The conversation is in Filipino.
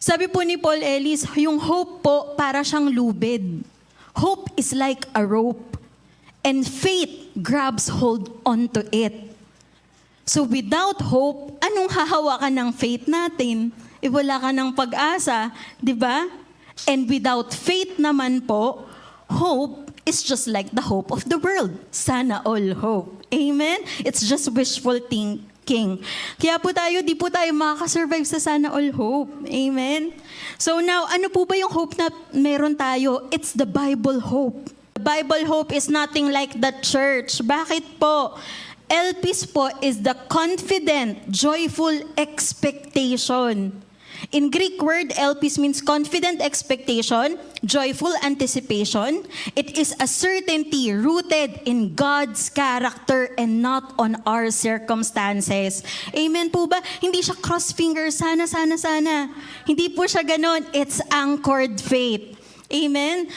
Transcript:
Sabi po ni Paul Ellis, yung hope po para siyang lubid. Hope is like a rope, and faith grabs hold onto it. So without hope, anong hahawakan ng faith natin? Wala ka ng pag-asa, di ba? And without faith naman po, hope is just like the hope of the world. Sana all hope. Amen? It's just wishful thinking. Kaya po tayo, di po tayo makakasurvive sa sana all hope. Amen? So now, ano po ba yung hope na meron tayo? It's the Bible hope. The Bible hope is nothing like the church. Bakit po? Elpis po is the confident, joyful expectation. In Greek word, elpis means confident expectation, joyful anticipation. It is a certainty rooted in God's character and not on our circumstances. Amen po ba? Hindi siya cross fingers, sana. Hindi po siya ganon. It's anchored faith. Amen?